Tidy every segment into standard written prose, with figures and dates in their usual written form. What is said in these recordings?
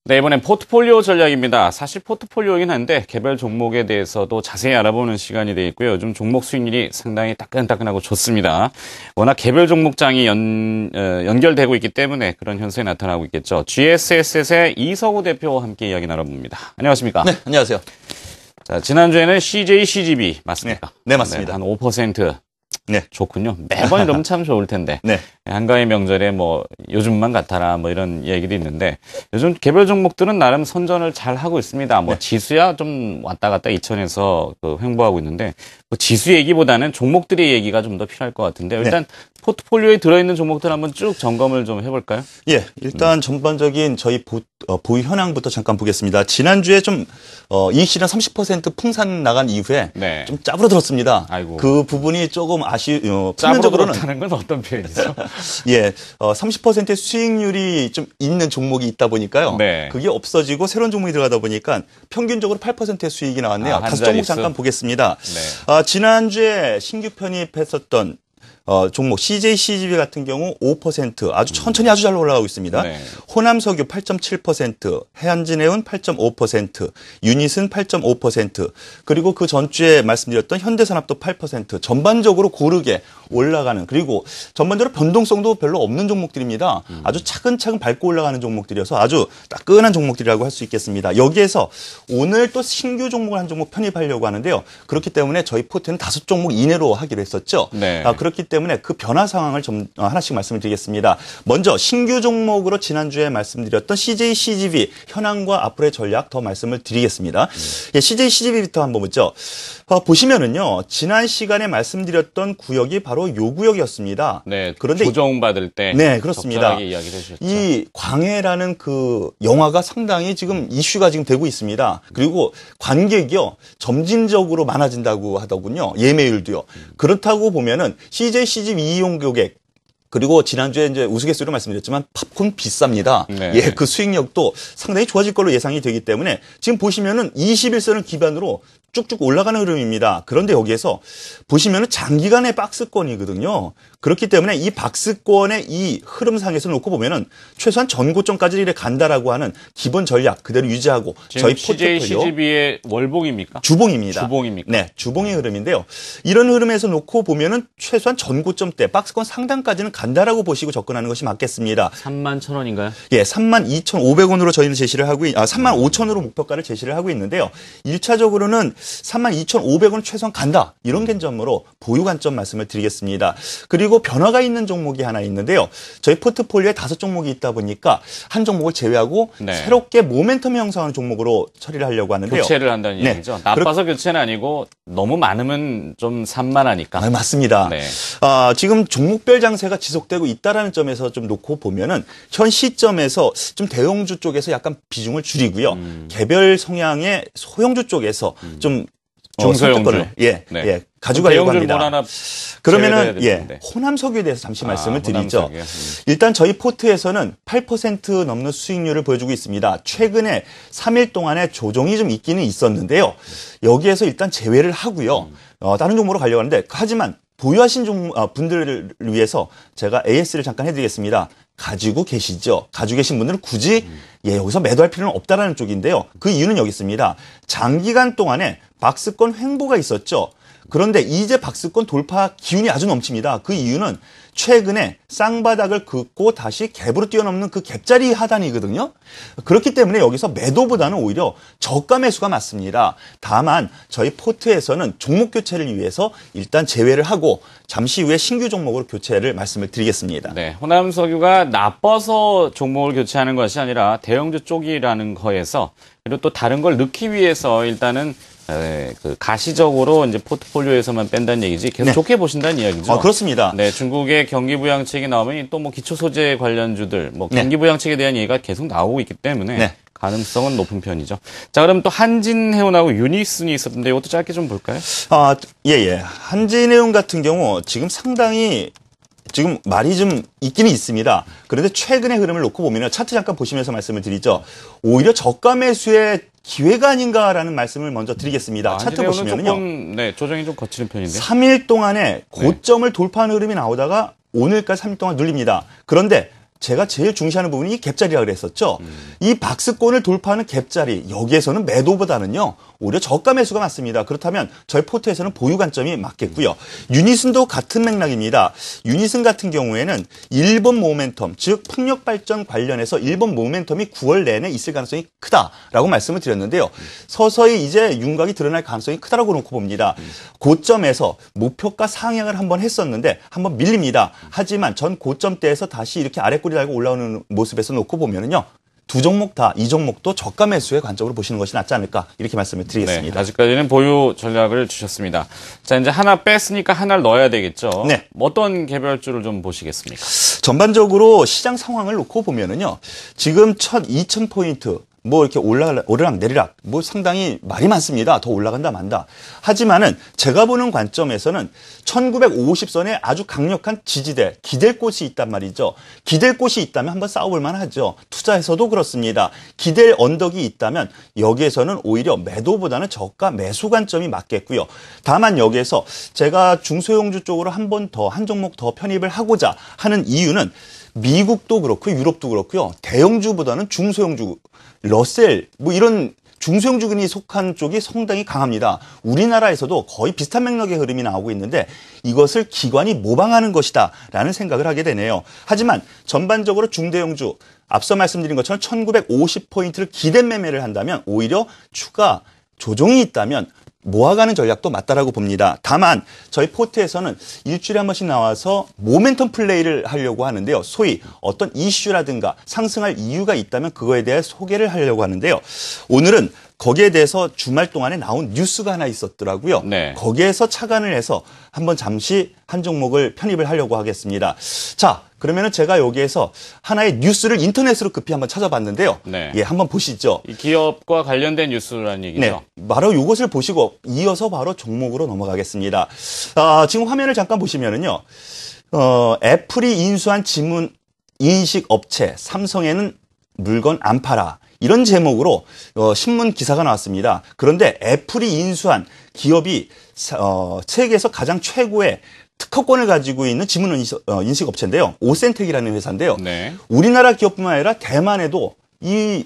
네, 이번엔 포트폴리오 전략입니다. 사실 포트폴리오이긴 한데 개별 종목에 대해서도 자세히 알아보는 시간이 돼 있고요. 요즘 종목 수익률이 상당히 따끈따끈하고 좋습니다. 워낙 개별 종목장이 연결되고 있기 때문에 그런 현상이 나타나고 있겠죠. GSS의 이석우 대표와 함께 이야기 나눠봅니다. 안녕하십니까? 네, 안녕하세요. 자, 지난주에는 CJ, CGV 맞습니까? 네, 맞습니다. 네, 한 5%. 네. 좋군요. 매번 이러면 참 좋을 텐데. 네. 한가위 명절에 뭐 요즘만 같아라 뭐 이런 얘기도 있는데 요즘 개별 종목들은 나름 선전을 잘 하고 있습니다. 뭐 지수야 좀 왔다 갔다 2천에서 횡보하고 있는데 뭐 지수 얘기보다는 종목들의 얘기가 좀 더 필요할 것 같은데 일단 포트폴리오에 들어있는 종목들 한번 쭉 점검을 좀 해볼까요? 예, 일단 전반적인 저희 보유 현황부터 잠깐 보겠습니다. 지난주에 좀 이익 실현 30% 풍산 나간 이후에 좀 짜부러들었습니다. 아이고. 그 부분이 조금 표면적으로는 짜부러들었다는 건 어떤 표현이죠? 예, 30%의 수익률이 좀 있는 종목이 있다 보니까요. 네. 그게 없어지고 새로운 종목이 들어가다 보니까 평균적으로 8%의 수익이 나왔네요. 다섯 종목 잠깐 보겠습니다. 네. 지난주에 신규 편입했었던 종목 CJ, CGV 같은 경우 5% 아주 천천히 아주 잘 올라가고 있습니다. 네. 호남석유 8.7%, 해안진해운 8.5%, 유닛은 8.5%, 그리고 그 전주에 말씀드렸던 현대산업도 8%, 전반적으로 고르게 올라가는, 그리고 전반적으로 변동성도 별로 없는 종목들입니다. 아주 차근차근 밟고 올라가는 종목들이어서 아주 따끈한 종목들이라고 할 수 있겠습니다. 여기에서 오늘 또 신규 종목을 한 종목 편입하려고 하는데요. 그렇기 때문에 저희 포트는 5종목 이내로 하기로 했었죠. 네. 그렇기 때문에 그 변화 상황을 좀 하나씩 말씀을 드리겠습니다. 먼저 신규 종목으로 지난주에 말씀드렸던 CJ, CGV 현황과 앞으로의 전략 더 말씀을 드리겠습니다. 예, CJ, CGV부터 한번 보죠. 보시면은요, 지난 시간에 말씀드렸던 구역이 바로 요 구역이었습니다. 네. 그런데 조정받을 때. 네, 그렇습니다. 적절하게 이야기를 해주셨죠. 이 광해라는 그 영화가 상당히 지금 이슈가 지금 되고 있습니다. 그리고 관객이요, 점진적으로 많아진다고 하더군요. 예매율도요. 그렇다고 보면은 CJ, CGV 이용 고객, 그리고 지난주에 이제 우스갯소리로 말씀드렸지만 팝콘 비쌉니다. 네. 예, 그 수익력도 상당히 좋아질 걸로 예상이 되기 때문에 지금 보시면은 21선을 기반으로 쭉쭉 올라가는 흐름입니다. 그런데 여기에서 보시면은 장기간의 박스권이거든요. 그렇기 때문에 이 박스권의 이 흐름상에서 놓고 보면은 최소한 전고점까지 이래 간다라고 하는 기본 전략 그대로 유지하고 저희 CJ, 포트폴리오 CGV의 월봉입니까? 주봉입니다. 주봉입니까? 네, 주봉의 흐름인데요. 이런 흐름에서 놓고 보면은 최소한 전고점대 박스권 상단까지는 간다라고 보시고 접근하는 것이 맞겠습니다. 31,000원인가요? 예, 32,500원으로 저희는 제시를 하고 35,000원으로 목표가를 제시를 하고 있는데요. 1차적으로는 32,500원 최소한 간다. 이런 관점으로 보유 관점 말씀을 드리겠습니다. 그리고 변화가 있는 종목이 하나 있는데요. 저희 포트폴리오에 5종목이 있다 보니까 한 종목을 제외하고 새롭게 모멘텀 형성하는 종목으로 처리를 하려고 하는데요. 교체를 한다는 얘기죠. 나빠서 교체는 아니고 너무 많으면 좀 산만하니까. 맞습니다. 네. 지금 종목별 장세가 지속되고 있다라는 점에서 좀 놓고 보면은 현 시점에서 좀 대형주 쪽에서 약간 비중을 줄이고요. 개별 성향의 소형주 쪽에서 좀 중소형주 가져가려고 합니다. 그러면은 되는데. 호남석유에 대해서 잠시 말씀을 드리죠. 호남석유. 일단 저희 포트에서는 8% 넘는 수익률을 보여주고 있습니다. 최근에 3일 동안에 조정이 좀 있기는 있었는데요. 여기에서 일단 제외를 하고요. 다른 종목으로 가려고 하는데 하지만 보유하신 분들을 위해서 제가 AS를 잠깐 해드리겠습니다. 가지고 계시죠. 가지고 계신 분들은 굳이 여기서 매도할 필요는 없다라는 쪽인데요. 그 이유는 여기 있습니다. 장기간 동안에 박스권 횡보가 있었죠. 그런데 이제 박스권 돌파 기운이 아주 넘칩니다. 그 이유는 최근에 쌍바닥을 긋고 다시 갭으로 뛰어넘는 그 갭자리 하단이거든요. 그렇기 때문에 여기서 매도보다는 오히려 저가 매수가 맞습니다. 다만 저희 포트에서는 종목 교체를 위해서 일단 제외를 하고 잠시 후에 신규 종목으로 교체를 말씀을 드리겠습니다. 네, 호남석유가 나빠서 종목을 교체하는 것이 아니라 대형주 쪽이라는 거에서 그리고 또 다른 걸 넣기 위해서 일단은 가시적으로 이제 포트폴리오에서만 뺀다는 얘기지 계속 좋게 보신다는 이야기죠. 그렇습니다. 네, 중국의 경기 부양책이 나오면 또 뭐 기초 소재 관련주들, 뭐 경기 부양책에 대한 얘기가 계속 나오고 있기 때문에 가능성은 높은 편이죠. 자, 그럼 또 한진해운하고 유니슨이 있었는데 이것도 짧게 좀 볼까요? 한진해운 같은 경우 지금 상당히 지금 말이 좀 있기는 있습니다. 그런데 최근의 흐름을 놓고 보면 차트 잠깐 보시면서 말씀을 드리죠. 오히려 저가 매수의 기회가 아닌가라는 말씀을 먼저 드리겠습니다. 차트 보시면요. 조금, 조정이 좀 거치는 편인데. 3일 동안에 고점을 돌파하는 흐름이 나오다가 오늘까지 3일 동안 눌립니다. 그런데 제가 제일 중시하는 부분이 이 갭자리라고 그랬었죠. 이 박스권을 돌파하는 갭자리, 여기에서는 매도보다는요, 오히려 저가 매수가 맞습니다. 그렇다면 저희 포트에서는 보유 관점이 맞겠고요. 유니슨도 같은 맥락입니다. 유니슨 같은 경우에는 일본 모멘텀, 즉 풍력 발전 관련해서 일본 모멘텀이 9월 내내 있을 가능성이 크다라고 말씀을 드렸는데요. 서서히 이제 윤곽이 드러날 가능성이 크다라고 놓고 봅니다. 고점에서 목표가 상향을 한번 했었는데 한번 밀립니다. 하지만 전 고점대에서 다시 이렇게 아래꼬리 달고 올라오는 모습에서 놓고 보면은요. 두 종목 다, 이 종목도 저가 매수의 관점으로 보시는 것이 낫지 않을까 이렇게 말씀을 드리겠습니다. 네, 아직까지는 보유 전략을 주셨습니다. 자, 이제 하나 뺐으니까 하나를 넣어야 되겠죠. 네. 어떤 개별주를 좀 보시겠습니까? 전반적으로 시장 상황을 놓고 보면은요. 지금 2,000포인트 뭐 이렇게 오르락 내리락 뭐 상당히 말이 많습니다. 더 올라간다 만다. 하지만은 제가 보는 관점에서는 1950선에 아주 강력한 지지대, 기댈 곳이 있단 말이죠. 기댈 곳이 있다면 한번 싸워볼 만하죠. 투자에서도 그렇습니다. 기댈 언덕이 있다면 여기에서는 오히려 매도보다는 저가 매수 관점이 맞겠고요. 다만 여기에서 제가 중소형주 쪽으로 한 종목 더 편입을 하고자 하는 이유는 미국도 그렇고 유럽도 그렇고요. 대형주보다는 중소형주, 러셀 뭐 이런 중소형주군이 속한 쪽이 상당히 강합니다. 우리나라에서도 거의 비슷한 맥락의 흐름이 나오고 있는데 이것을 기관이 모방하는 것이다라는 생각을 하게 되네요. 하지만 전반적으로 중대형주 앞서 말씀드린 것처럼 1950포인트를 기댄 매매를 한다면 오히려 추가 조정이 있다면 모아가는 전략도 맞다라고 봅니다. 다만 저희 포트에서는 일주일에 한 번씩 나와서 모멘텀 플레이를 하려고 하는데요. 소위 어떤 이슈라든가 상승할 이유가 있다면 그거에 대해 소개를 하려고 하는데요. 오늘은 거기에 대해서 주말 동안에 나온 뉴스가 하나 있었더라고요. 네. 거기에서 착안을 해서 한번 잠시 한 종목을 편입을 하려고 하겠습니다. 자, 그러면은 제가 여기에서 하나의 뉴스를 인터넷으로 급히 한번 찾아봤는데요. 네. 예, 한번 보시죠. 이 기업과 관련된 뉴스라는 얘기죠. 네, 바로 이것을 보시고 이어서 바로 종목으로 넘어가겠습니다. 지금 화면을 잠깐 보시면은요, 애플이 인수한 지문 인식 업체 삼성에는 물건 안 팔아. 이런 제목으로 신문 기사가 나왔습니다. 그런데 애플이 인수한 기업이 세계에서 가장 최고의 특허권을 가지고 있는 지문 인식 업체인데요. 오센텍이라는 회사인데요. 네. 우리나라 기업뿐만 아니라 대만에도 이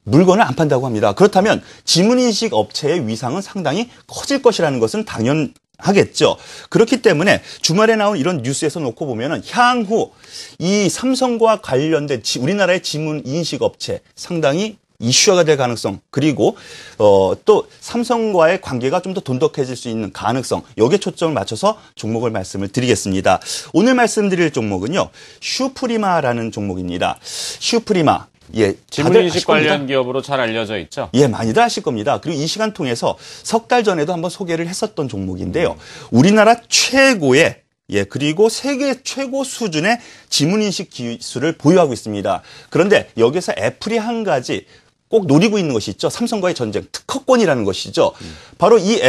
물건을 안 판다고 합니다. 그렇다면 지문인식 업체의 위상은 상당히 커질 것이라는 것은 당연하겠죠. 그렇기 때문에 주말에 나온 이런 뉴스에서 놓고 보면은 향후 이 삼성과 관련된 우리나라의 지문인식 업체 상당히 이슈화가 될 가능성, 그리고 또 삼성과의 관계가 좀 더 돈독해질 수 있는 가능성, 여기에 초점을 맞춰서 종목을 말씀을 드리겠습니다. 오늘 말씀드릴 종목은요, 슈프리마라는 종목입니다. 슈프리마. 예, 지문인식 관련 기업으로 잘 알려져 있죠? 예, 많이들 아실 겁니다. 그리고 이 시간 통해서 석 달 전에도 한번 소개를 했었던 종목인데요. 우리나라 최고의 그리고 세계 최고 수준의 지문인식 기술을 보유하고 있습니다. 그런데 여기서 애플이 한 가지 꼭 노리고 있는 것이 있죠. 삼성과의 전쟁, 특허권이라는 것이죠. 바로 이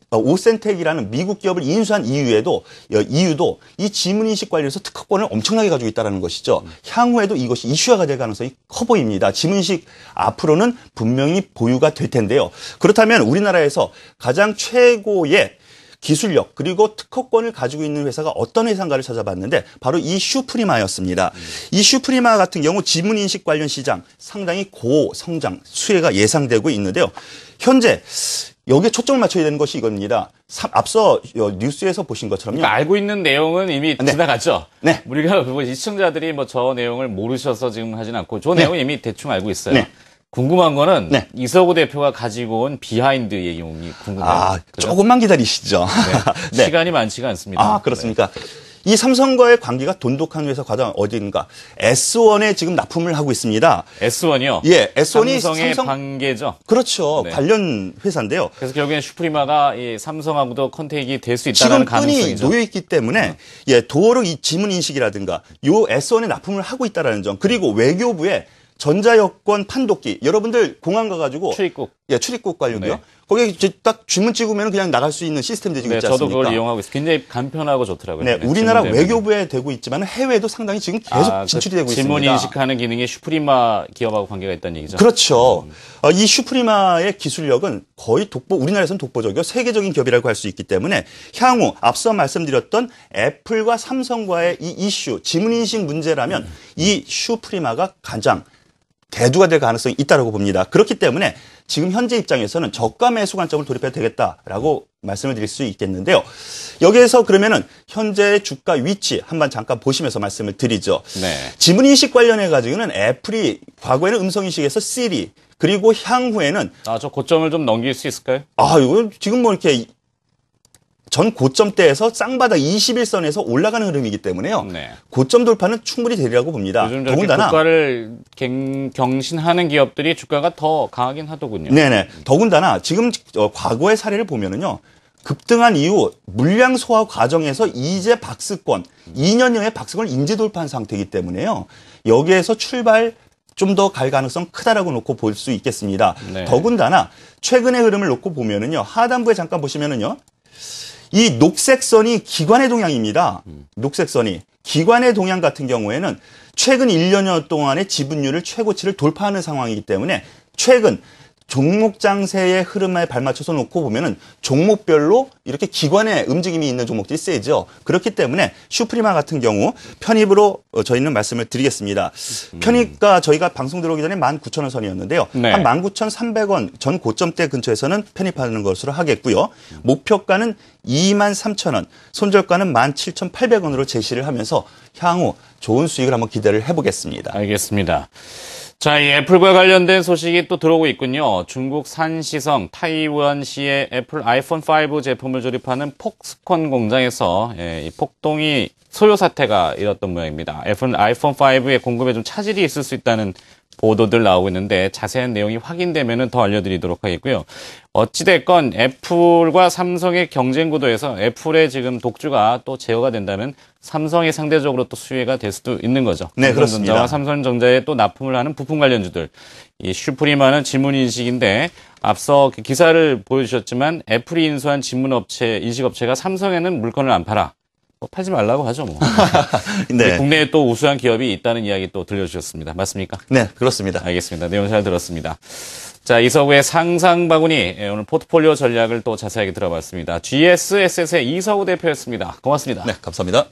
오센텍이라는 미국 기업을 인수한 이유도 이 지문인식 관련해서 특허권을 엄청나게 가지고 있다는 것이죠. 향후에도 이것이 이슈화가 될 가능성이 커 보입니다. 지문인식 앞으로는 분명히 보유가 될 텐데요. 그렇다면 우리나라에서 가장 최고의 기술력 그리고 특허권을 가지고 있는 회사가 어떤 회사인가를 찾아봤는데 바로 이 슈프리마였습니다. 이 슈프리마 같은 경우 지문인식 관련 시장 상당히 고성장 수혜가 예상되고 있는데요. 현재 여기에 초점을 맞춰야 되는 것이 이겁니다. 앞서 뉴스에서 보신 것처럼요. 그러니까 알고 있는 내용은 이미 지나갔죠? 네. 우리가 시청자들이 저 내용을 모르셔서 지금 하진 않고 저 내용은 이미 대충 알고 있어요. 네. 궁금한 거는 이서구 대표가 가지고 온 비하인드 얘기이 궁금해요. 조금만 기다리시죠. 네. 네. 시간이 많지가 않습니다. 그렇습니까? 네. 이 삼성과의 관계가 돈독한 회사 과장 어디인가? S1에 지금 납품을 하고 있습니다. S1이요? 예, S1이 삼성의 관계죠. 그렇죠. 네. 관련 회사인데요. 그래서 결국엔 슈프리마가 이 삼성하고도 컨택이 될 수 있다는 가능성이죠. 지금 끈이 놓여 있기 때문에 도어로 이 지문 인식이라든가 요 S1에 납품을 하고 있다라는 점. 그리고 외교부에 전자여권 판독기. 여러분들 공항 가가지고 출입국. 출입국 관련도요. 네. 거기에 이제 딱 주문 찍으면 그냥 나갈 수 있는 시스템들이 네, 있지 저도 않습니까? 그걸 이용하고 있어요. 굉장히 간편하고 좋더라고요. 네, 우리나라 외교부에 되고 있지만 해외에도 상당히 지금 계속 진출이 되고 있습니다. 질문 인식하는 기능이 슈프리마 기업하고 관계가 있다는 얘기죠. 그렇죠. 이 슈프리마의 기술력은 거의 우리나라에서는 독보적이고 세계적인 기업이라고 할 수 있기 때문에 향후 앞서 말씀드렸던 애플과 삼성과의 이 이슈, 지문인식 문제라면 이 슈프리마가 가장 대두가 될 가능성이 있다고 봅니다. 그렇기 때문에 지금 현재 입장에서는 저가 매수 관점을 돌입해도 되겠다라고 말씀을 드릴 수 있겠는데요. 여기에서 그러면은 현재의 주가 위치 한번 잠깐 보시면서 말씀을 드리죠. 네. 지문인식 관련해 가지고는 애플이 과거에는 음성인식에서 시리 그리고 향후에는 저 고점을 좀 넘길 수 있을까요? 이거 지금 뭐 이렇게 전 고점대에서 쌍바닥 21선에서 올라가는 흐름이기 때문에요. 네. 고점 돌파는 충분히 되리라고 봅니다. 요즘 저렇게 더군다나 주가를 경신하는 기업들이 주가가 더 강하긴 하더군요. 네네. 더군다나 지금 과거의 사례를 보면은요. 급등한 이후 물량 소화 과정에서 이제 박스권, 2년여의 박스권을 인지 돌파한 상태이기 때문에요. 여기에서 출발 좀 더 갈 가능성 크다라고 놓고 볼 수 있겠습니다. 네. 더군다나 최근의 흐름을 놓고 보면은요. 하단부에 잠깐 보시면은요. 이 녹색 선이 기관의 동향입니다. 녹색 선이. 기관의 동향 같은 경우에는 최근 1년여 동안의 지분율을 최고치를 돌파하는 상황이기 때문에 최근 종목 장세의 흐름에 발맞춰서 놓고 보면은 종목별로 이렇게 기관의 움직임이 있는 종목들이 세죠. 그렇기 때문에 슈프리마 같은 경우 편입으로 저희는 말씀을 드리겠습니다. 편입가 저희가 방송 들어오기 전에 19,000원 선이었는데요. 네. 한 19,300원 전 고점대 근처에서는 편입하는 것으로 하겠고요. 목표가는 23,000원, 손절가는 17,800원으로 제시를 하면서 향후 좋은 수익을 한번 기대를 해보겠습니다. 알겠습니다. 자, 이 애플과 관련된 소식이 또 들어오고 있군요. 중국 산시성 타이완시의 애플 아이폰 5 제품을 조립하는 폭스콘 공장에서 이 폭동이 소요 사태가 일었던 모양입니다. 애플 아이폰 5의 공급에 좀 차질이 있을 수 있다는 보도들 나오고 있는데 자세한 내용이 확인되면 더 알려드리도록 하겠고요. 어찌됐건 애플과 삼성의 경쟁 구도에서 애플의 지금 독주가 또 제어가 된다면 삼성이 상대적으로 또 수혜가 될 수도 있는 거죠. 네, 그렇습니다. 삼성전자에 또 납품을 하는 부품 관련주들. 이 슈프리마는 지문인식인데 앞서 기사를 보여주셨지만 애플이 인수한 인식업체가 삼성에는 물건을 안 팔아. 팔지 말라고 하죠, 뭐. 네. 국내에 또 우수한 기업이 있다는 이야기 또 들려주셨습니다. 맞습니까? 네, 그렇습니다. 알겠습니다. 내용 잘 들었습니다. 자, 이서구의 상상바구니, 오늘 포트폴리오 전략을 또 자세하게 들어봤습니다. GSS의 이서구 대표였습니다. 고맙습니다. 네, 감사합니다.